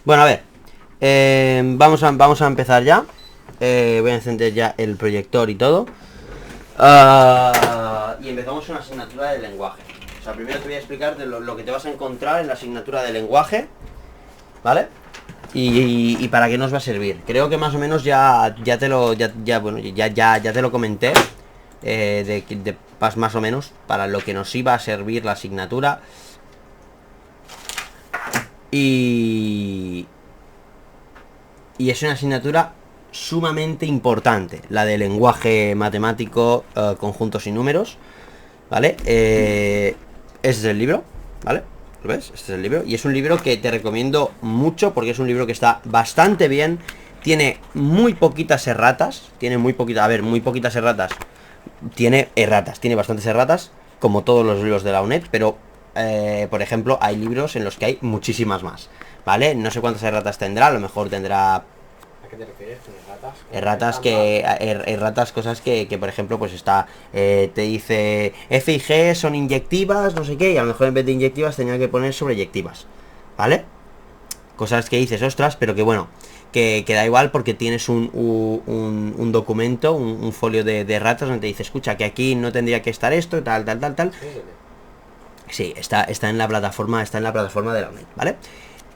Bueno, a ver, vamos a empezar ya. Voy a encender ya el proyector y todo. Y empezamos con la asignatura de lenguaje. O sea, primero te voy a explicar de lo que te vas a encontrar en la asignatura de lenguaje, ¿vale? Y para qué nos va a servir. Creo que más o menos ya te lo comenté, más o menos para lo que nos iba a servir la asignatura. Y es una asignatura sumamente importante, la de lenguaje matemático, conjuntos y números, ¿vale? Este es el libro, ¿vale? ¿Lo ves? Este es el libro. Y es un libro que te recomiendo mucho porque es un libro que está bastante bien. Tiene muy poquitas erratas. Muy poquitas erratas. Tiene erratas, tiene bastantes erratas, como todos los libros de la UNED, pero por ejemplo, hay libros en los que hay muchísimas más, ¿vale? No sé cuántas erratas tendrá, a lo mejor tendrá... ¿A qué te refieres con erratas? Erratas, cosas que por ejemplo, pues está, te dice F y G son inyectivas, no sé qué, y a lo mejor en vez de inyectivas tenía que poner sobreyectivas, ¿vale? Cosas que dices, ostras, pero que bueno, que da igual porque tienes un documento, un folio de erratas donde te dice, escucha, que aquí no tendría que estar esto, tal. Sí, está en la plataforma, de la UNED, ¿vale?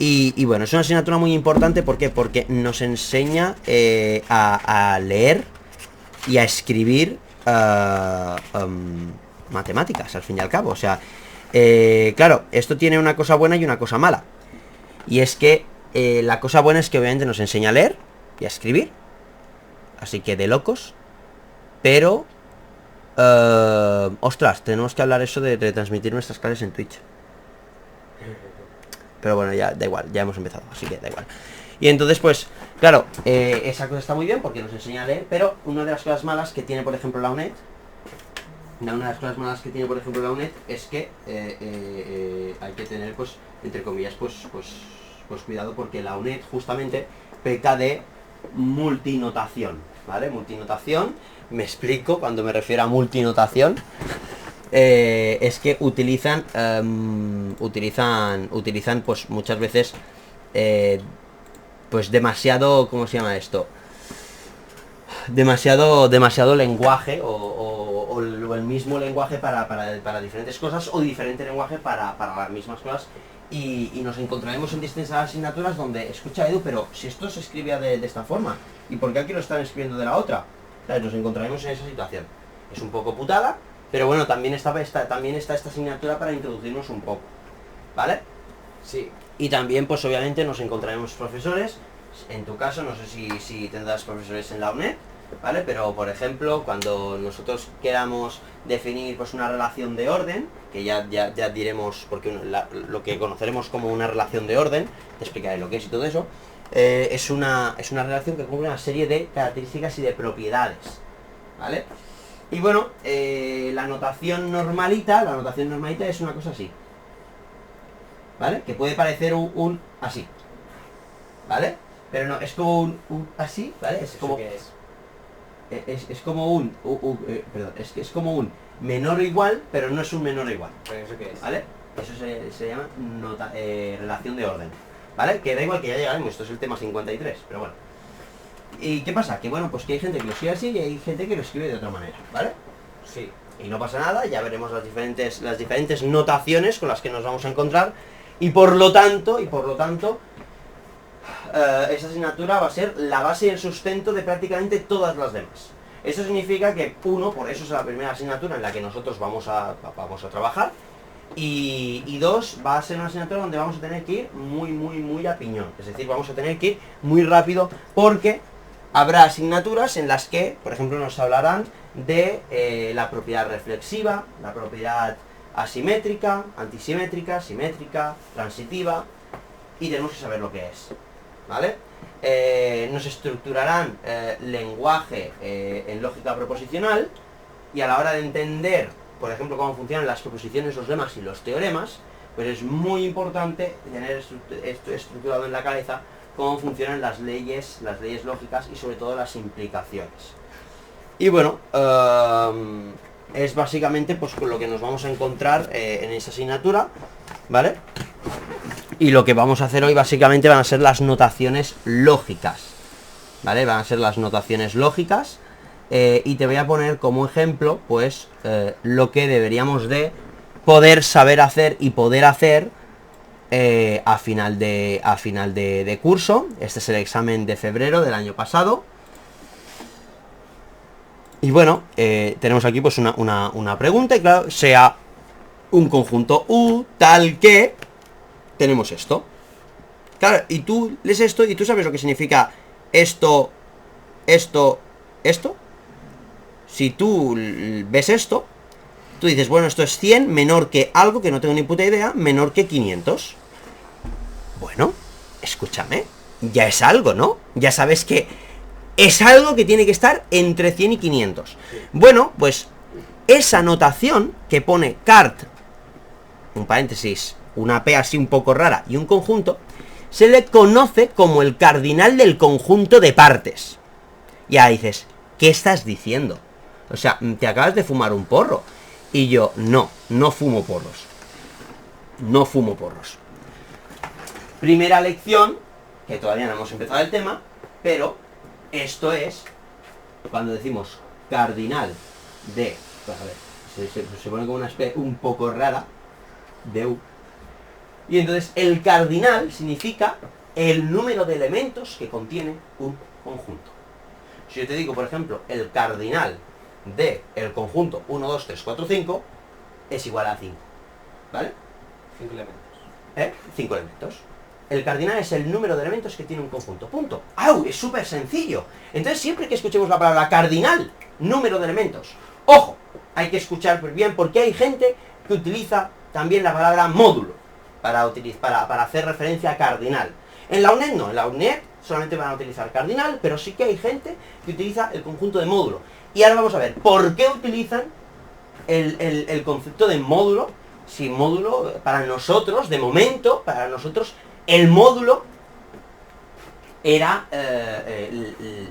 Y bueno, es una asignatura muy importante, ¿por qué? Porque nos enseña a leer y a escribir matemáticas, al fin y al cabo. O sea, claro, esto tiene una cosa buena y una cosa mala. Y es que la cosa buena es que obviamente nos enseña a leer y a escribir. Así que de locos. Pero... ostras, tenemos que hablar eso de retransmitir nuestras clases en Twitch. Pero bueno, ya da igual, ya hemos empezado, así que da igual. Y entonces, pues, claro, esa cosa está muy bien porque nos enseña a leer, pero una de las cosas malas que tiene, por ejemplo, la UNED, es que hay que tener, pues, entre comillas, pues cuidado, porque la UNED justamente peca de multinotación, ¿vale? Multinotación, me explico cuando me refiero a multinotación. Es que utilizan pues muchas veces pues demasiado, ¿cómo se llama esto? Demasiado lenguaje o el mismo lenguaje para diferentes cosas, o diferente lenguaje para las mismas cosas, y nos encontraremos en distintas asignaturas donde, escucha, Edu, pero si esto se escribía de esta forma, ¿y por qué aquí lo están escribiendo de la otra? ¿Sabes? Nos encontraremos en esa situación. Es un poco putada, pero bueno, también está esta asignatura para introducirnos un poco, ¿vale? Sí. Y también, pues obviamente, nos encontraremos profesores. En tu caso, no sé si tendrás profesores en la UNED, ¿vale? Pero, por ejemplo, cuando nosotros queramos definir, pues, una relación de orden, que ya diremos, porque lo que conoceremos como una relación de orden, te explicaré lo que es y todo eso, es una relación que cumple una serie de características y de propiedades, ¿vale? Y bueno, la notación normalita es una cosa así, ¿vale? Que puede parecer un así, ¿vale? Pero no, es como un así, ¿vale? Es como... ¿Qué es? Es como es como un menor o igual, pero no es un menor o igual. ¿Pero eso qué es? ¿Vale? Eso se llama relación de orden, ¿vale? Que da igual, que ya llegaremos, esto es el tema 53, pero bueno. ¿Y qué pasa? Que bueno, pues que hay gente que lo escribe así y hay gente que lo escribe de otra manera, ¿vale? Sí. Y no pasa nada, ya veremos las diferentes notaciones con las que nos vamos a encontrar, y por lo tanto, esta asignatura va a ser la base y el sustento de prácticamente todas las demás. Eso significa que, por eso es la primera asignatura en la que nosotros vamos a trabajar, y dos, va a ser una asignatura donde vamos a tener que ir muy a piñón. Es decir, vamos a tener que ir muy rápido, porque habrá asignaturas en las que, por ejemplo, nos hablarán de la propiedad reflexiva, la propiedad asimétrica, antisimétrica, simétrica, transitiva, y tenemos que saber lo que es, ¿vale? Nos estructurarán lenguaje en lógica proposicional, y a la hora de entender, por ejemplo, cómo funcionan las proposiciones, los lemas y los teoremas, pues es muy importante tener esto estructurado en la cabeza, cómo funcionan las leyes lógicas y sobre todo las implicaciones. Y bueno, es básicamente pues con lo que nos vamos a encontrar en esa asignatura, ¿vale? Y lo que vamos a hacer hoy básicamente van a ser las notaciones lógicas, ¿vale? Van a ser las notaciones lógicas, y te voy a poner como ejemplo, pues, lo que deberíamos de poder saber hacer y poder hacer a final de curso. Este es el examen de febrero del año pasado. Y bueno, tenemos aquí pues una pregunta, y claro, sea un conjunto U tal que tenemos esto. Claro, y tú lees esto y tú sabes lo que significa esto, esto, esto. Si tú ves esto, tú dices, bueno, esto es 100 menor que algo que no tengo ni puta idea, menor que 500. Bueno, escúchame, ya es algo, ¿no? Ya sabes que es algo que tiene que estar entre 100 y 500. Bueno, pues esa notación que pone cart, un paréntesis, una P así un poco rara y un conjunto, se le conoce como el cardinal del conjunto de partes. Ya dices, ¿qué estás diciendo? O sea, te acabas de fumar un porro. Y yo, no fumo porros. No fumo porros. Primera lección, que todavía no hemos empezado el tema, pero esto es cuando decimos cardinal de... Pues a ver, se pone como una especie un poco rara de U. Y entonces el cardinal significa el número de elementos que contiene un conjunto. Si yo te digo, por ejemplo, el cardinal de el conjunto 1, 2, 3, 4, 5 es igual a 5, ¿vale? 5 elementos. 5 elementos. El cardinal es el número de elementos que tiene un conjunto, punto. ¡Au! Es súper sencillo. Entonces siempre que escuchemos la palabra cardinal, número de elementos, ojo, hay que escuchar bien porque hay gente que utiliza también la palabra módulo para hacer referencia a cardinal. En la UNED no, en la UNED solamente van a utilizar cardinal, pero sí que hay gente que utiliza el conjunto de módulo. Y ahora vamos a ver por qué utilizan el concepto de módulo, si módulo para nosotros, de momento, para nosotros, el módulo era,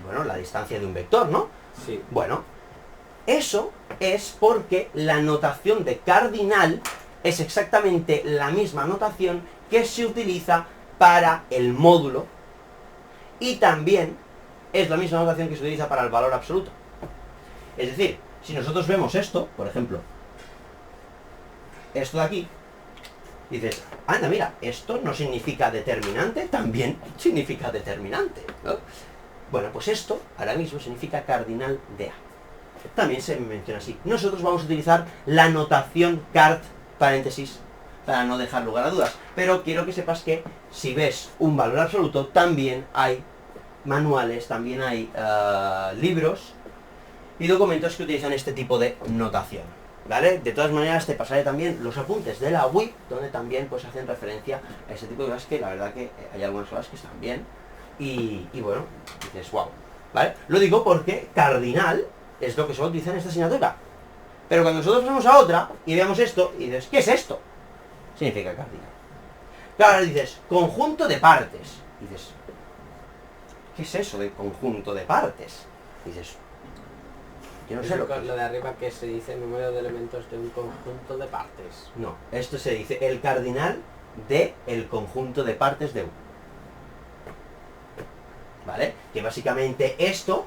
bueno, la distancia de un vector, ¿no? Sí. Bueno, eso es porque la notación de cardinal es exactamente la misma notación que se utiliza para el módulo, y también es la misma notación que se utiliza para el valor absoluto. Es decir, si nosotros vemos esto, por ejemplo, esto de aquí, dices, anda, mira, esto no significa determinante, también significa determinante, ¿no? Bueno, pues esto ahora mismo significa cardinal de A. También se menciona así. Nosotros vamos a utilizar la notación card, paréntesis, para no dejar lugar a dudas. Pero quiero que sepas que si ves un valor absoluto, también hay manuales, también hay libros y documentos que utilizan este tipo de notación, ¿vale? De todas maneras te pasaré también los apuntes de la WIP, donde también pues hacen referencia a este tipo de cosas, que la verdad que hay algunas cosas que están bien y bueno, dices, wow, ¿vale? Lo digo porque cardinal es lo que se va a utilizar en esta asignatura. Pero cuando nosotros pasamos a otra y veamos esto y dices, ¿qué es esto? Significa cardinal. Claro, ahora dices, conjunto de partes. Y dices, ¿qué es eso de conjunto de partes? Y dices, yo no sé lo que es. Lo de arriba que se dice número de elementos de un conjunto de partes. No, esto se dice el cardinal de el conjunto de partes de U. ¿Vale? Que básicamente esto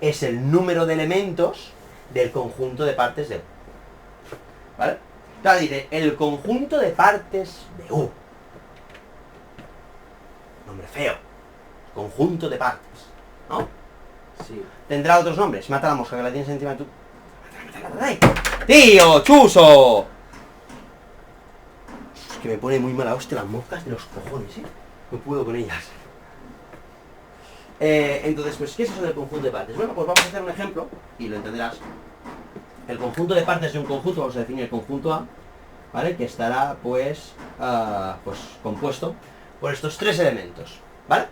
es el número de elementos del conjunto de partes de U. ¿Vale? Claro, dice, el conjunto de partes de U. Nombre feo. Conjunto de partes, ¿no? Sí. Tendrá otros nombres. Mata la mosca que la tienes encima de tu... ¡Mátala! ¡Tío, chuso! Es que me pone muy mala hostia las moscas de los cojones, ¿eh? No puedo con ellas. Entonces, pues, ¿qué es eso del conjunto de partes? Bueno, pues vamos a hacer un ejemplo y lo entenderás. El conjunto de partes de un conjunto, vamos a definir el conjunto A, ¿vale? Que estará, pues, pues compuesto por estos tres elementos, ¿vale?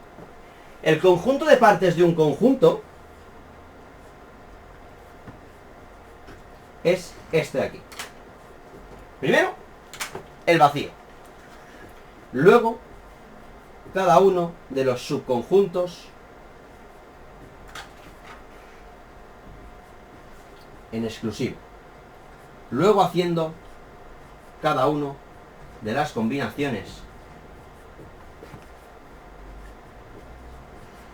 El conjunto de partes de un conjunto es este de aquí. Primero, el vacío. Luego, cada uno de los subconjuntos en exclusivo. Luego haciendo cada uno de las combinaciones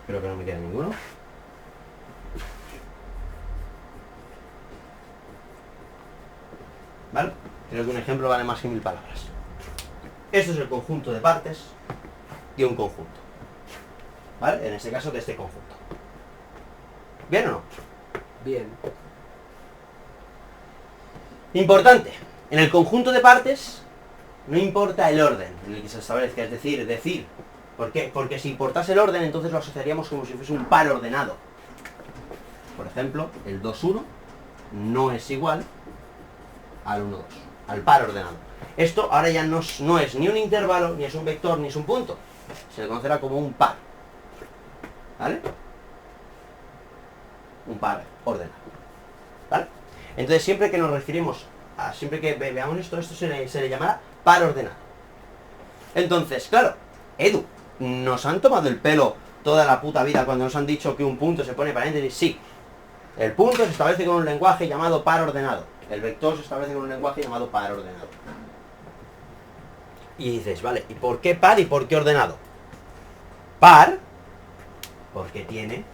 Creo que no me queda ninguno. ¿Vale? Creo que un ejemplo vale más que 1000 palabras. Esto es el conjunto de partes de un conjunto. ¿Vale? En este caso de este conjunto. ¿Bien o no? Bien. Importante. En el conjunto de partes no importa el orden en el que se establezca, es decir. ¿Por qué? Porque si importase el orden, entonces lo asociaríamos como si fuese un par ordenado. Por ejemplo, el 2,1 no es igual al 1,2, al par ordenado. Esto ahora ya no es ni un intervalo, ni es un vector, ni es un punto. Se le conocerá como un par. ¿Vale? Un par ordenado. ¿Vale? Entonces siempre que nos referimos a, siempre que veamos esto se le llamará par ordenado. Entonces, claro, Edu, ¿nos han tomado el pelo toda la puta vida cuando nos han dicho que un punto se pone paréntesis? Sí. El punto se establece con un lenguaje llamado par ordenado. El vector se establece con un lenguaje llamado par ordenado. Y dices, vale, ¿y por qué par y por qué ordenado? Par, porque tiene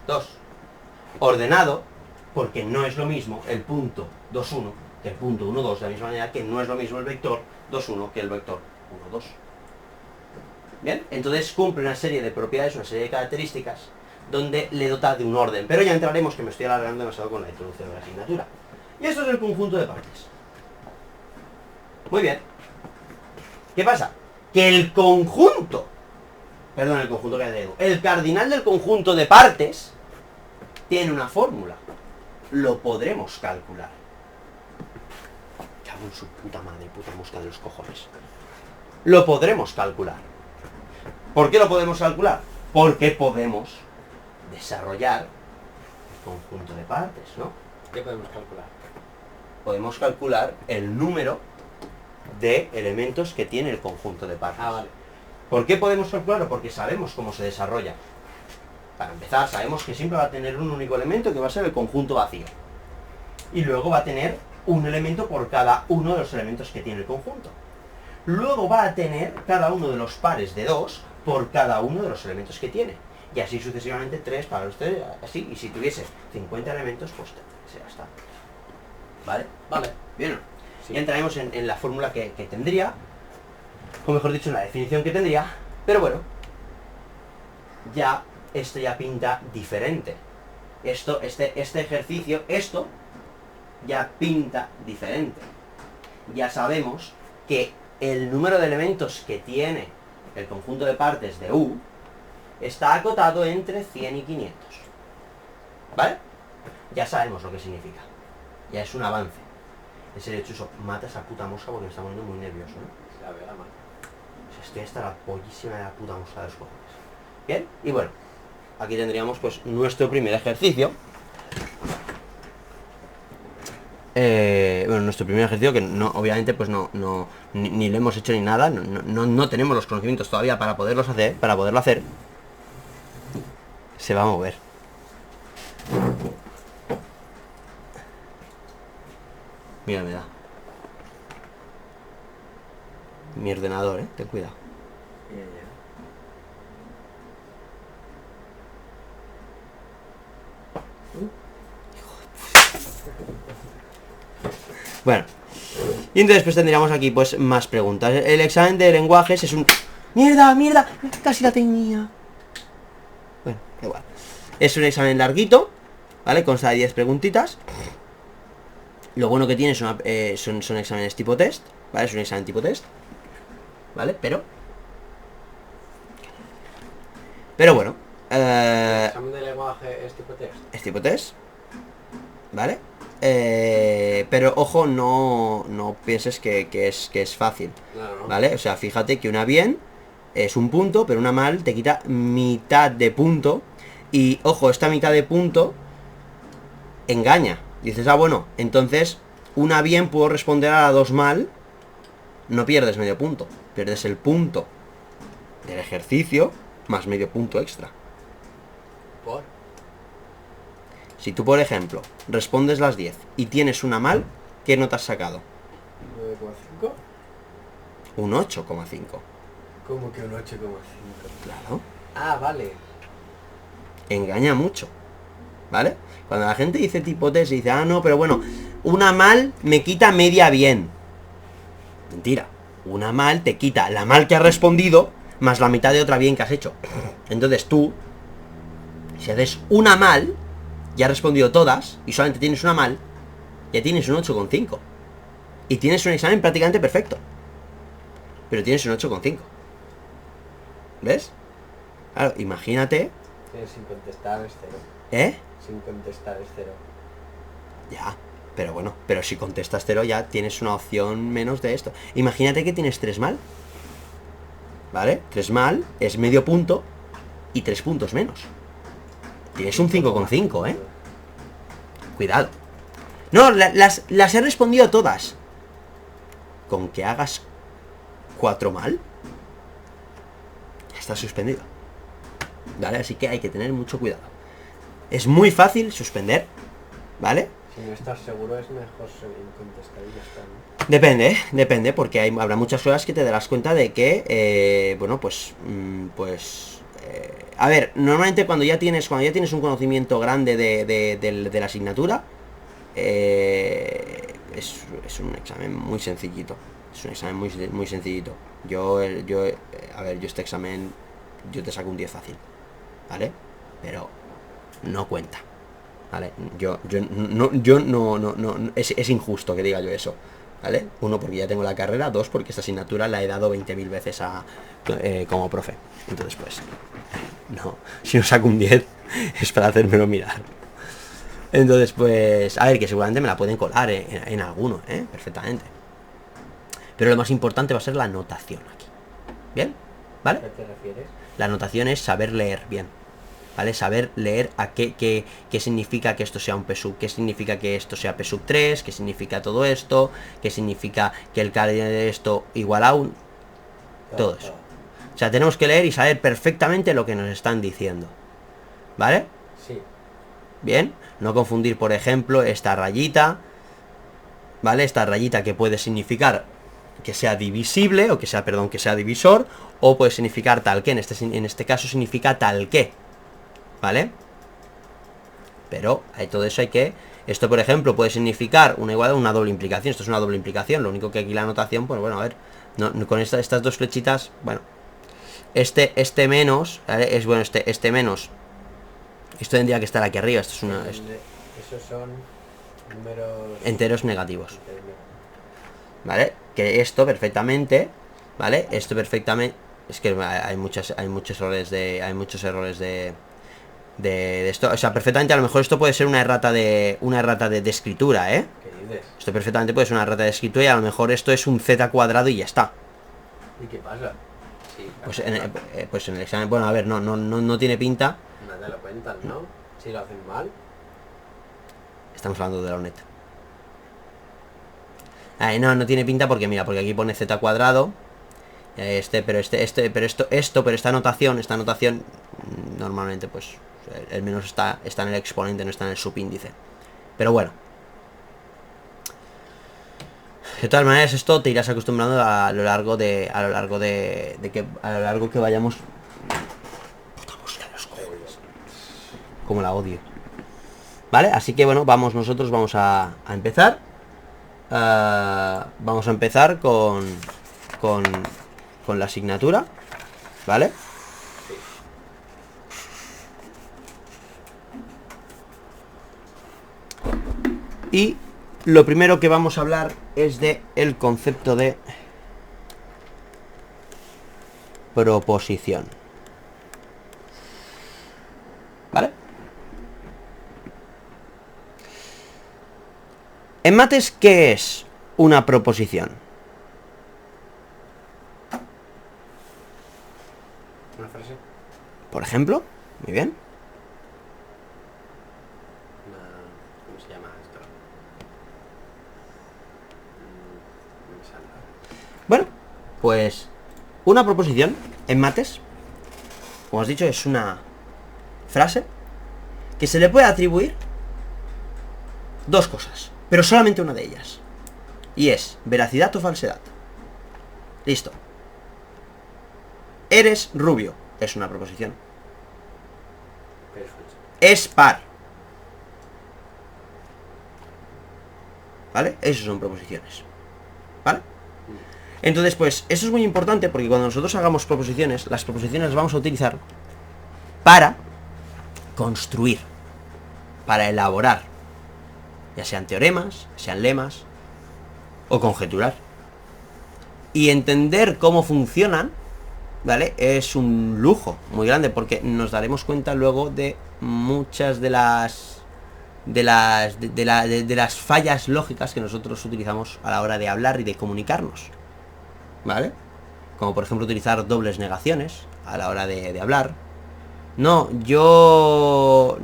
dos. Ordenado, porque no es lo mismo el punto 2,1 que el punto 1,2, de la misma manera que no es lo mismo el vector 2,1 que el vector 1,2. ¿Bien? Entonces cumple una serie de propiedades, una serie de características, donde le dota de un orden. Pero ya entraremos, que me estoy alargando demasiado con la introducción de la asignatura. Y esto es el conjunto de partes. Muy bien. ¿Qué pasa? Que el conjunto, el cardinal del conjunto de partes tiene una fórmula. Lo podremos calcular. Cago en su puta madre, puta mosca de los cojones. Lo podremos calcular. ¿Por qué lo podemos calcular? Porque podemos desarrollar el conjunto de partes, ¿no? ¿Qué podemos calcular? Podemos calcular el número de elementos que tiene el conjunto de partes. Ah, vale. ¿Por qué podemos calcularlo? Porque sabemos cómo se desarrolla. Para empezar, sabemos que siempre va a tener un único elemento que va a ser el conjunto vacío. Y luego va a tener un elemento por cada uno de los elementos que tiene el conjunto. Luego va a tener cada uno de los pares de 2 por cada uno de los elementos que tiene. Y así sucesivamente 3 para usted, así. Y si tuviese 50 elementos, pues ya está. ¿Vale? Vale. Bien. Sí. Ya entraremos en la fórmula que tendría, o mejor dicho, en la definición que tendría. Pero bueno, ya esto ya pinta diferente. Este ejercicio, esto ya pinta diferente. Ya sabemos que el número de elementos que tiene el conjunto de partes de U está acotado entre 100 y 500. ¿Vale? Ya sabemos lo que significa. Ya es un avance. En serio, Chuso, mata esa puta mosca porque me está poniendo muy nervioso, ¿no? La veo la mano. Estoy hasta la pollísima de la puta mosca de los cojones. Bien, y bueno, aquí tendríamos pues nuestro primer ejercicio. Bueno, nuestro primer ejercicio que no, obviamente pues ni lo hemos hecho ni nada, no tenemos los conocimientos todavía para poderlo hacer. Se va a mover. Mira, me da. Mi ordenador, ten cuidado. Bueno, y entonces pues tendríamos aquí pues más preguntas. El examen de lenguajes es un... ¡Mierda! Casi la tenía. Bueno, igual. Es un examen larguito, ¿vale? Consta de 10 preguntitas. Lo bueno que tiene son exámenes tipo test, ¿vale? Es un examen tipo test, ¿vale? Pero bueno, ¿El examen de lenguaje es tipo test? es tipo test, ¿vale? Pero ojo, no pienses que es fácil, No. ¿vale? O sea, fíjate que una bien es un punto, pero una mal te quita mitad de punto. Y ojo, esta mitad de punto engaña. Dices, bueno, entonces una bien puedo responder a la 2 mal. No pierdes medio punto, pierdes el punto del ejercicio más medio punto extra. ¿Por? Si tú, por ejemplo, respondes las 10 y tienes una mal, ¿qué nota has sacado? 9,5. Un 8,5. ¿Cómo que un 8,5? Claro. Ah, vale. engaña mucho, ¿vale? Cuando la gente dice tipo test y dice, ah, no, pero bueno, una mal me quita media bien. Mentira. Una mal te quita la mal que has respondido más la mitad de otra bien que has hecho. Entonces tú, si haces una mal y has respondido todas y solamente tienes una mal, ya tienes un 8,5. Y tienes un examen prácticamente perfecto. Pero tienes un 8,5. ¿Ves? Claro, imagínate. Sin contestar es 0. ¿Eh? Sin contestar es 0. Ya, pero bueno, pero si contestas 0 ya tienes una opción menos de esto. Imagínate que tienes 3 mal. ¿Vale? 3 mal es medio punto y 3 puntos menos. Tienes un 5,5, ¿eh? Cuidado. No, las he respondido todas. Con que hagas 4 mal, ya estás suspendido. ¿Vale? Así que hay que tener mucho cuidado. Es muy fácil suspender, ¿vale? Si no estás seguro es mejor seguir contestar y ya está, ¿no? Depende, depende, porque habrá muchas cosas que te darás cuenta de que, bueno, a ver, normalmente cuando ya tienes un conocimiento grande de la asignatura, es un examen muy sencillito. Es un examen muy sencillito. A ver, yo este examen, yo te saco un 10 fácil, ¿vale? Pero no cuenta, ¿vale? Yo no, es injusto que diga yo eso, ¿vale? 1, porque ya tengo la carrera. 2, porque esta asignatura la he dado 20.000 veces como profe. Entonces, pues, no, si no saco un 10 es para hacérmelo mirar. Entonces, pues, a ver, que seguramente me la pueden colar en alguno, perfectamente. Pero lo más importante va a ser la anotación aquí. ¿Bien? ¿Vale? ¿A qué te refieres? La anotación es saber leer bien, ¿vale? Saber leer a qué significa que esto sea un PSUB, qué significa que esto sea PSUB 3, qué significa todo esto, qué significa que el cardinal de esto igual a un... Todo eso. O sea, tenemos que leer y saber perfectamente lo que nos están diciendo, ¿vale? Sí. Bien, no confundir, por ejemplo, esta rayita, ¿vale? Esta rayita que puede significar que sea divisible, o que sea, perdón, que sea divisor, o puede significar tal que, en este caso significa tal que, ¿vale? Pero todo eso hay que... Esto, por ejemplo, puede significar una igualdad o una doble implicación. Esto es una doble implicación, lo único que aquí la anotación, pues bueno, a ver, con estas dos flechitas, bueno, este menos, ¿vale? Es bueno, este menos, esto tendría que estar aquí arriba. Esto es una... Esos son números... enteros negativos, ¿vale? Que esto perfectamente, ¿vale? Esto perfectamente... Es que hay muchos errores de esto. O sea, perfectamente a lo mejor esto puede ser una errata de escritura, ¿eh? ¿Qué dices? Esto perfectamente puede ser una errata de escritura y a lo mejor esto es un z cuadrado y ya está. ¿Y qué pasa? Sí, Pues en el examen, bueno, a ver, no tiene pinta. no te lo cuentan, ¿no? Si lo hacen mal. Estamos hablando de la ONET. No tiene pinta porque mira, porque aquí pone z cuadrado. Pero esta anotación normalmente pues el menos está en el exponente, no está en el subíndice. Pero bueno, de todas maneras esto te irás acostumbrando a lo largo que vayamos. Puta música de los cojones. Como la odio. Vale, así que bueno, nosotros vamos a empezar. Vamos a empezar con la asignatura, ¿vale? Y lo primero que vamos a hablar es de el concepto de proposición, ¿vale? En mates, ¿qué es una proposición? ¿Una frase? Por ejemplo, muy bien. ¿Cómo se llama esto? No me sale. Bueno, pues una proposición en mates, como has dicho, es una frase que se le puede atribuir dos cosas, pero solamente una de ellas, y es veracidad o falsedad. Listo. Eres rubio, es una proposición. Pero es un es par. ¿Vale? Esas son proposiciones. ¿Vale? Entonces, pues, eso es muy importante porque cuando nosotros hagamos proposiciones, las proposiciones las vamos a utilizar para construir, para elaborar, ya sean teoremas, sean lemas o conjeturar. Y entender cómo funcionan, ¿vale? Es un lujo muy grande porque nos daremos cuenta luego de muchas de las fallas lógicas que nosotros utilizamos a la hora de hablar y de comunicarnos, ¿vale? Como por ejemplo utilizar dobles negaciones a la hora de hablar. No, yo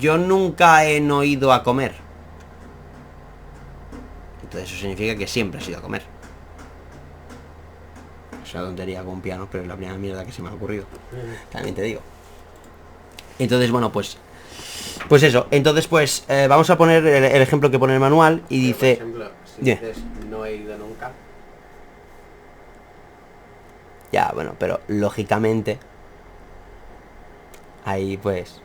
nunca he no ido a comer. Entonces eso significa que siempre has ido a comer. Es una tontería con un piano, pero es la primera mierda que se me ha ocurrido. También te digo. Entonces, bueno, pues eso. Entonces, pues vamos a poner el ejemplo que pone el manual y Pero, dice... por ejemplo, si Dime. dices no he ido nunca, Ya, bueno, pero lógicamente... Ahí pues...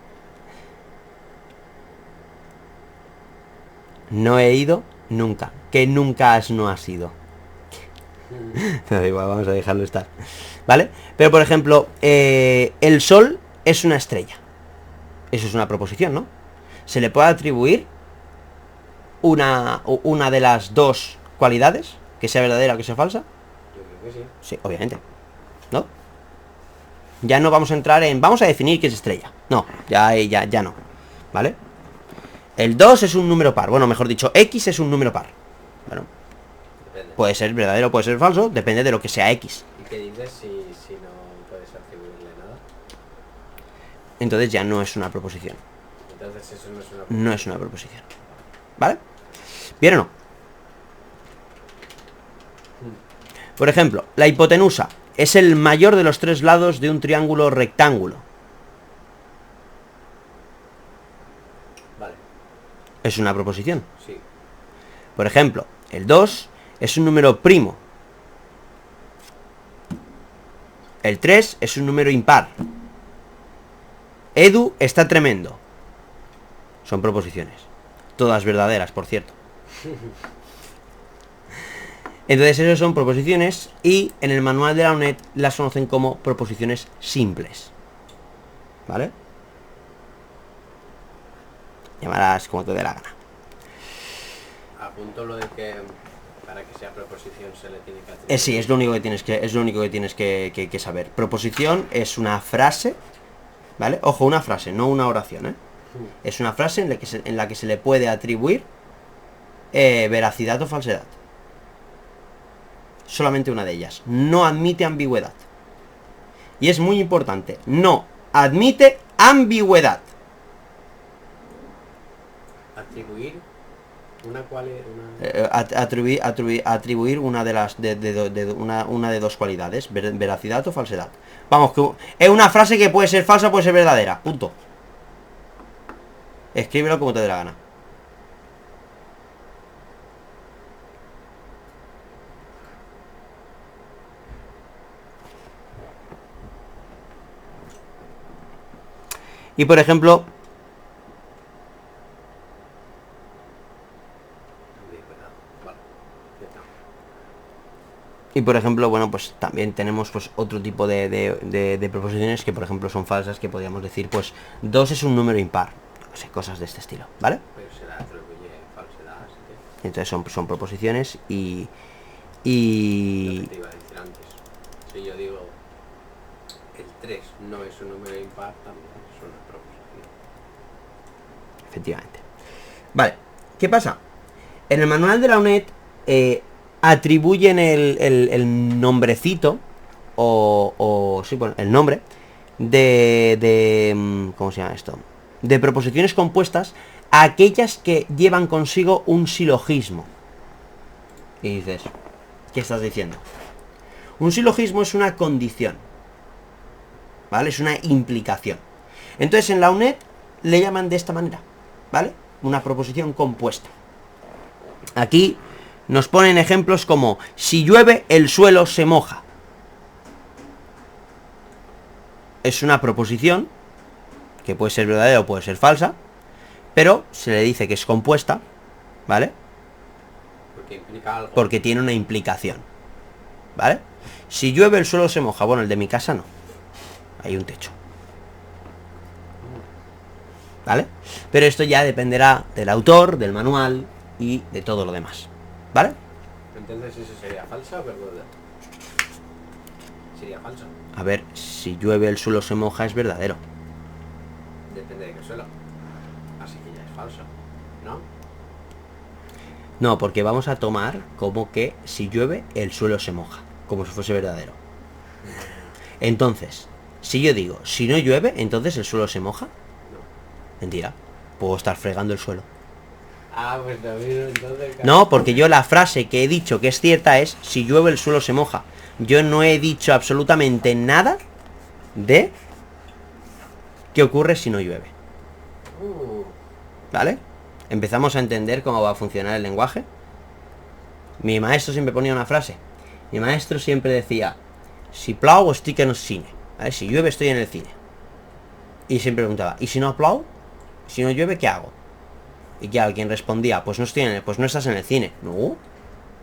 No he ido nunca. Que nunca no has ido. Da igual, vamos a dejarlo estar. ¿Vale? Pero por ejemplo, el sol es una estrella. Eso es una proposición, ¿no? Se le puede atribuir una de las dos cualidades, que sea verdadera o que sea falsa. yo creo que sí. Sí, obviamente. ¿No? Ya no vamos a entrar en... Vamos a definir qué es estrella. No, ya no. ¿Vale? El 2 es un número par. Bueno, mejor dicho, X es un número par. Bueno, Depende. puede ser verdadero, puede ser falso, depende de lo que sea X. ¿Y qué dices si no puedes atribuirle nada? Entonces ya no es una proposición. Entonces eso no es una No es una proposición. ¿Vale? ¿Bien o no? Por ejemplo, la hipotenusa es el mayor de los tres lados de un triángulo rectángulo. Vale, Es una proposición. sí. Por ejemplo, el 2 es un número primo. El 3 es un número impar. Edu está tremendo. Son proposiciones. Todas verdaderas, por cierto. Entonces esas son proposiciones y en el manual de la UNED las conocen como proposiciones simples. ¿Vale? Llamarás como te dé la gana. Apunto lo de que para que sea proposición se le tiene que atribuir. Sí, es lo único que tienes que saber. Proposición es una frase, ¿vale? Ojo, una frase, no una oración, ¿eh? Es una frase en la que se le puede atribuir veracidad o falsedad. Solamente una de ellas. No admite ambigüedad. Y es muy importante. No admite ambigüedad. Atribuir una cualidad. Atribuir una de las una de dos cualidades, veracidad o falsedad. Vamos, que es una frase que puede ser falsa, puede ser verdadera. Punto. Escríbelo como te dé la gana. Y por ejemplo, Vale, ya está. bueno, pues también tenemos pues otro tipo de proposiciones que por ejemplo son falsas, que podríamos decir, pues 2 es un número impar. No sé, cosas de este estilo, ¿vale? Pero se le atribuye falsedad, así que Entonces son proposiciones lo y que te iba a decir antes. Si yo digo el 3 no es un número impar, también es una proposición. efectivamente. Vale, ¿qué pasa? En el manual de la UNED atribuyen el nombrecito sí, bueno, el nombre de ¿cómo se llama esto? De proposiciones compuestas a aquellas que llevan consigo un silogismo. Y dices, ¿qué estás diciendo? Un silogismo es una condición, ¿vale? Es una implicación. Entonces en la UNED le llaman de esta manera, ¿vale? Una proposición compuesta. Aquí nos ponen ejemplos como: si llueve, el suelo se moja. Es una proposición que puede ser verdadera o puede ser falsa, pero se le dice que es compuesta, ¿vale? Porque implica algo. Porque tiene una implicación, ¿vale? Si llueve el suelo se moja. Bueno, el de mi casa no. Hay un techo, ¿vale? Pero esto ya dependerá del autor, del manual y de todo lo demás, ¿vale? Entonces, ¿eso sería falsa o verdadera? Sería falso. A ver, si llueve el suelo se moja es verdadero. Depende de qué suelo. Así que ya es falso, ¿no? No, porque vamos a tomar como que si llueve el suelo se moja, como si fuese verdadero. Entonces, si yo digo, si no llueve, entonces el suelo se moja. No. Mentira. Puedo estar fregando el suelo. Ah, pues lo mismo entonces. No, porque yo la frase que he dicho que es cierta es si llueve el suelo se moja. Yo no he dicho absolutamente nada de qué ocurre si no llueve. ¿Vale? Empezamos a entender cómo va a funcionar el lenguaje. Mi maestro siempre ponía una frase. Mi maestro siempre decía, si plou estic en el cine. ¿Vale? Si llueve estoy en el cine. Y siempre preguntaba, ¿y si no plou? Si no llueve, ¿qué hago? Y que alguien respondía, pues no estoy en el, pues no estás en el cine. No.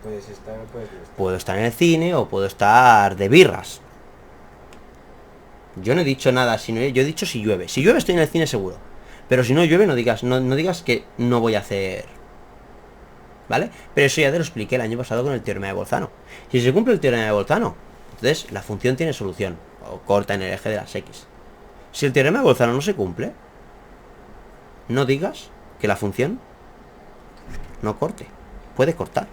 Puedes estar, puedes no estar. Puedo estar en el cine o puedo estar de birras. Yo no he dicho nada, yo he dicho si llueve. Si llueve estoy en el cine seguro. Pero si no llueve no digas, no digas que no voy a hacer. ¿Vale? Pero eso ya te lo expliqué el año pasado con el teorema de Bolzano. Si se cumple el teorema de Bolzano, entonces la función tiene solución. O corta en el eje de las X. Si el teorema de Bolzano no se cumple, no digas que la función no corte. Puede cortar.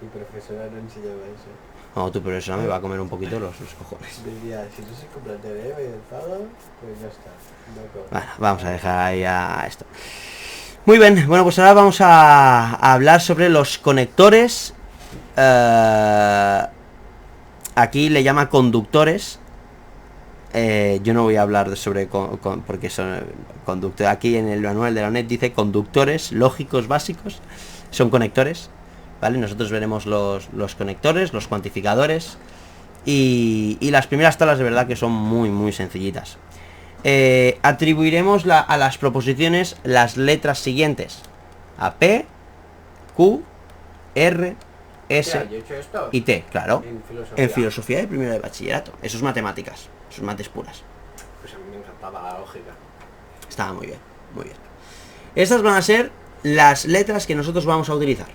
Mi profesora no enseñaba eso. No, tu profesora me va a comer un poquito los cojones. Decía, si no se cumple el teorema y el Zado, pues ya está. No corta. Bueno, vamos a dejar ahí a esto. Muy bien, bueno, pues ahora vamos a hablar sobre los conectores. Aquí le llama conductores. Yo no voy a hablar sobre porque son conductores. Aquí en el manual de la UNED dice conductores lógicos básicos. Son conectores, ¿vale? Nosotros veremos los conectores, los cuantificadores y las primeras tablas de verdad que son muy muy sencillitas. Atribuiremos a las proposiciones las letras siguientes: a P, Q, R, S Hostia, yo he hecho esto y T, claro. en filosofía. En filosofía de primero de bachillerato. Eso es matemáticas, eso es mates puras. Pues a mí me encantaba la lógica. Estaba muy bien, muy bien. Estas van a ser las letras que nosotros vamos a utilizar.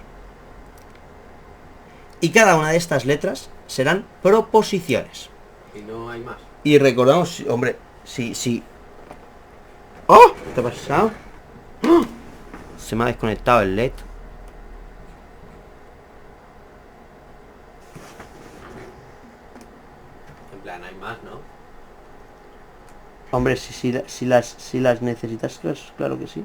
Y cada una de estas letras serán proposiciones. Y no hay más. Y recordamos, hombre, sí. ¡Oh! ¿Qué te ha pasado? ¡Oh! Se me ha desconectado el LED. En plan, hay más, ¿no? Hombre, si las necesitas, claro que sí.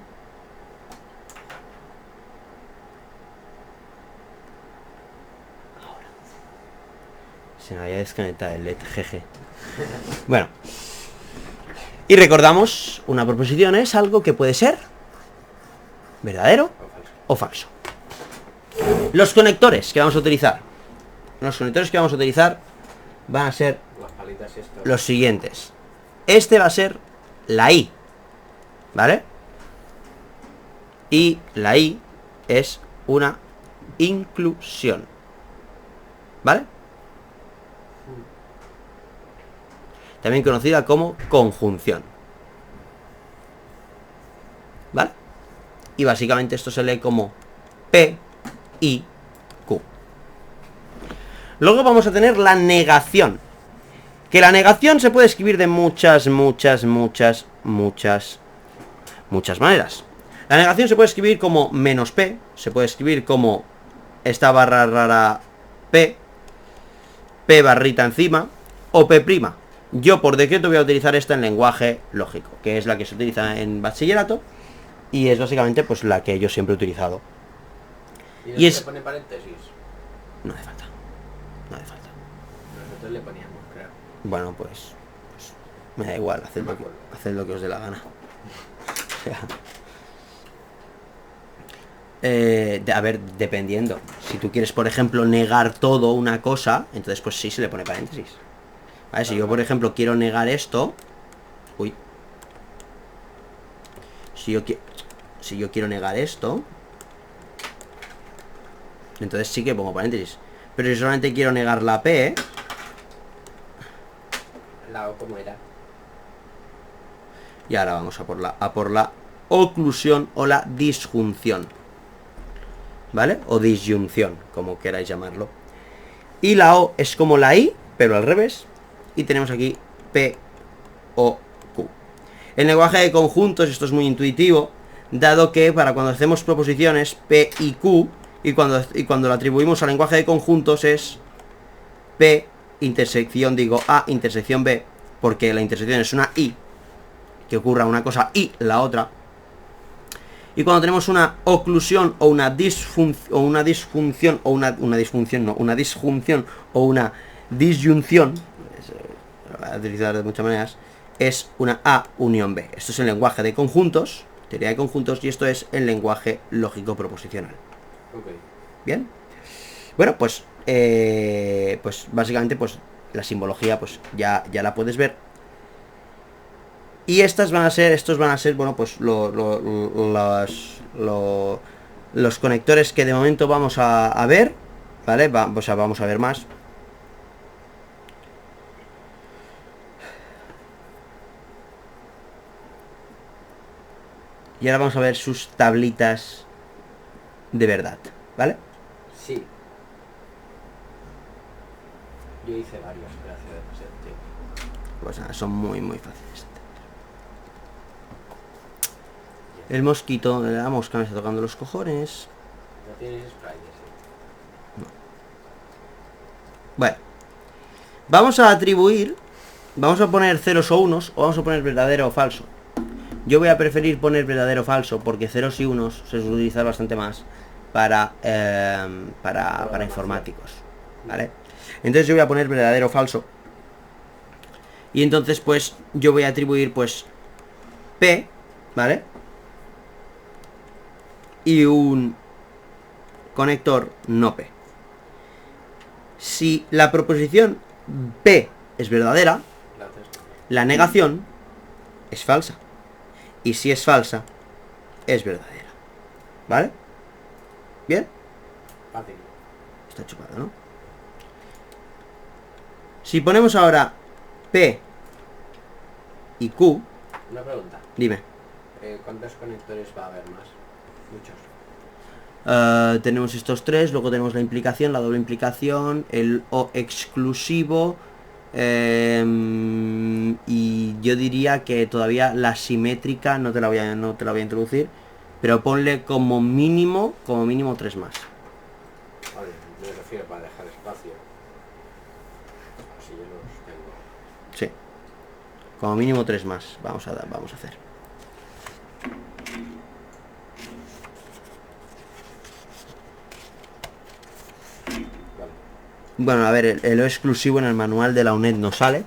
Ahora. Se me había desconectado el LED, jeje. Bueno. Y recordamos, una proposición es algo que puede ser verdadero O falso. o falso. Los conectores que vamos a utilizar. Los conectores que vamos a utilizar van a ser Las palitas y esto. los siguientes. Este va a ser la I, ¿vale? Y la I es una inclusión, ¿vale? También conocida como conjunción, ¿vale? Y básicamente esto se lee como P, I, Q. Luego vamos a tener la negación. Que la negación se puede escribir de muchas maneras. La negación se puede escribir como menos P, se puede escribir como esta barra rara P, P barrita encima, o P'. Yo por decreto voy a utilizar esta en lenguaje lógico, que es la que se utiliza en bachillerato, y es básicamente pues la que yo siempre he utilizado. ¿Y, Y es- se pone paréntesis? No hace falta. No hace falta. Nosotros le poníamos, creo. Bueno, pues me da igual, haced lo que os dé la gana. O sea, a ver, dependiendo. Si tú quieres, por ejemplo, negar todo una cosa, entonces pues sí se le pone paréntesis. ¿Vale? Si yo, por ejemplo, quiero negar esto, Uy. Si yo quiero negar esto, entonces sí que pongo paréntesis. Pero si solamente quiero negar la P, La O como era. y ahora vamos a por la oclusión o la disjunción, ¿vale? O disyunción, como queráis llamarlo. Y la O es como la I, pero al revés. Y tenemos aquí P, O, Q. El lenguaje de conjuntos, esto es muy intuitivo, dado que para cuando hacemos proposiciones P y Q, y cuando lo atribuimos al lenguaje de conjuntos es P intersección, digo, A intersección B, porque la intersección es una I, que ocurra una cosa y la otra. Y cuando tenemos una oclusión o una disjunción o una disyunción, a utilizar de muchas maneras, es una A unión B. Esto es el lenguaje de conjuntos, teoría de conjuntos, y esto es el lenguaje lógico proposicional. Okay. Bien. Bueno, pues básicamente pues la simbología pues ya la puedes ver. Y estos van a ser, bueno, pues los conectores que de momento vamos a ver, ¿vale? Vamos a ver más. Y ahora vamos a ver sus tablitas de verdad, ¿vale? Sí. Yo hice varios, gracias a ese tiempo. Pues nada, son muy fáciles. El mosquito, la mosca me está tocando los cojones. ¿No tienes spray ese? Bueno, vamos a atribuir, vamos a poner ceros o unos, o vamos a poner verdadero o falso. Yo voy a preferir poner verdadero o falso, porque ceros y unos se suele utilizar bastante más para informáticos, ¿vale? Entonces yo voy a poner verdadero o falso. Y entonces pues yo voy a atribuir pues P, ¿vale? Y un conector no P. Si la proposición P es verdadera, la negación es falsa. Y si es falsa, es verdadera. ¿Vale? ¿Bien? Fácil. Está chupado, ¿no? Si ponemos ahora P y Q, Una pregunta. dime. ¿Cuántos conectores va a haber más? Muchos. Tenemos estos tres, luego tenemos la implicación, la doble implicación, el O exclusivo, y yo diría que todavía la simétrica no te la voy a introducir, pero ponle como mínimo 3 más. Vale, me refiero para dejar espacio. Así yo los tengo. Sí, como mínimo 3 más vamos a hacer. Bueno, a ver, el O exclusivo en el manual de la UNED no sale.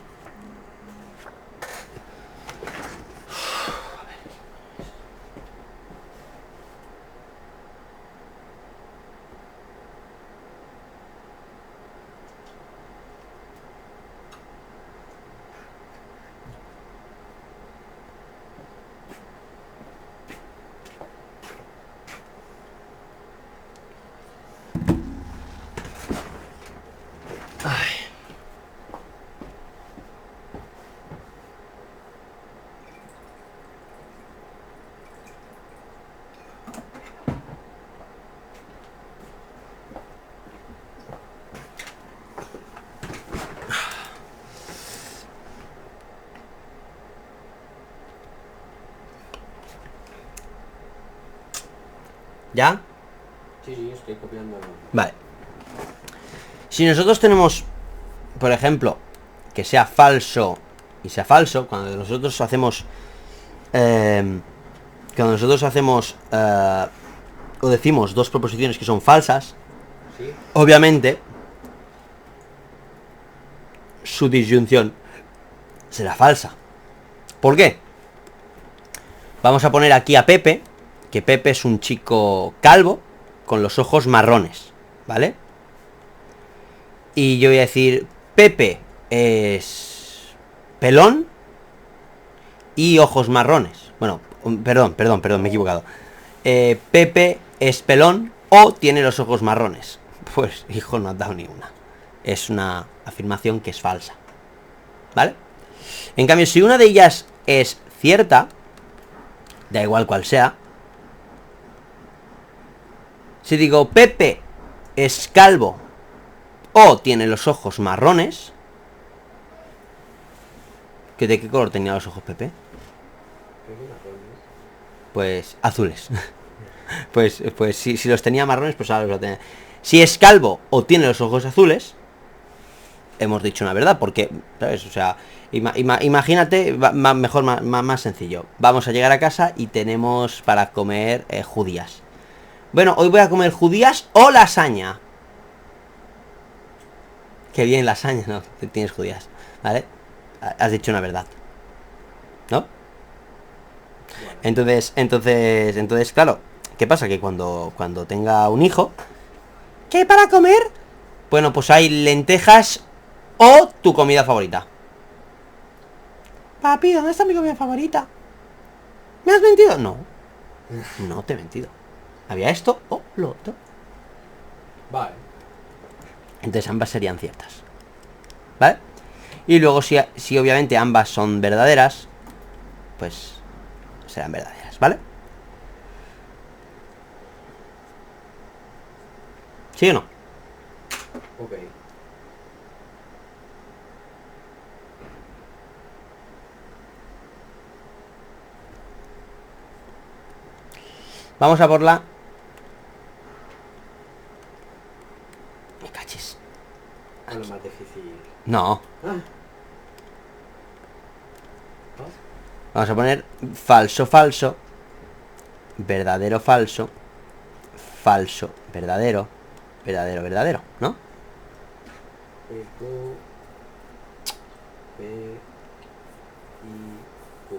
¿Ya? Sí, estoy copiando. Vale. Si nosotros tenemos, por ejemplo, que sea falso y sea falso, cuando nosotros hacemos o decimos dos proposiciones que son falsas, ¿Sí? obviamente su disyunción será falsa. ¿Por qué? Vamos a poner aquí a Pepe, que Pepe es un chico calvo con los ojos marrones, ¿vale? Y yo voy a decir, Pepe es pelón y ojos marrones. Bueno, perdón, me he equivocado. Pepe es pelón o tiene los ojos marrones. Pues, hijo, no has dado ni una. Es una afirmación que es falsa. ¿Vale? En cambio, si una de ellas es cierta, da igual cual sea. Si digo Pepe es calvo o tiene los ojos marrones, ¿que de qué color tenía los ojos Pepe? Pues azules. pues si los tenía marrones, pues ahora los tenía. Si es calvo o tiene los ojos azules, hemos dicho una verdad, porque, ¿sabes? O sea, imagínate, mejor, más sencillo. Vamos a llegar a casa y tenemos para comer judías. Bueno, hoy voy a comer judías o lasaña. Qué bien, lasaña, no, tienes judías, ¿vale? Has dicho una verdad, ¿no? Entonces, claro, ¿qué pasa? Que cuando tenga un hijo, ¿qué hay para comer? Bueno, pues hay lentejas o tu comida favorita. Papi, ¿dónde está mi comida favorita? ¿Me has mentido? No, no te he mentido. Había esto o lo otro. Vale. Entonces ambas serían ciertas, ¿vale? Y luego si obviamente ambas son verdaderas, pues serán verdaderas, ¿vale? ¿Sí o no? Ok. Vamos a por la... Me caches. A lo más difícil. No. Ah. Vamos a poner falso, falso. Verdadero, falso. Falso, verdadero. Verdadero, verdadero, ¿no? P, Q, P, I, Q.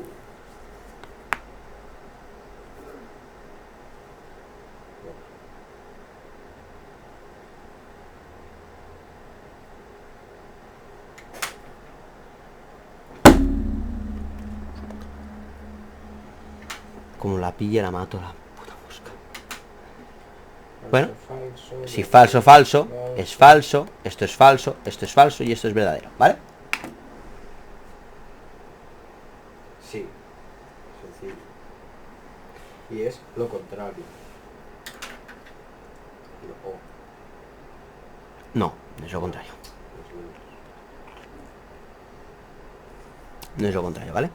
Como la pille la mato la puta mosca. Bueno, Falso, si falso, falso, es falso, esto es falso y esto es verdadero, ¿vale? Sí. Sencillo. Y es lo contrario. Lo O. No, no es lo contrario. Los números. No es lo contrario, ¿vale?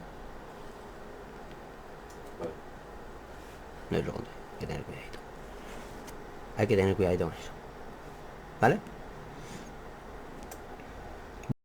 Vale. No es lo contrario. Hay que tener cuidadito. Hay que tener cuidadito con eso. ¿Vale?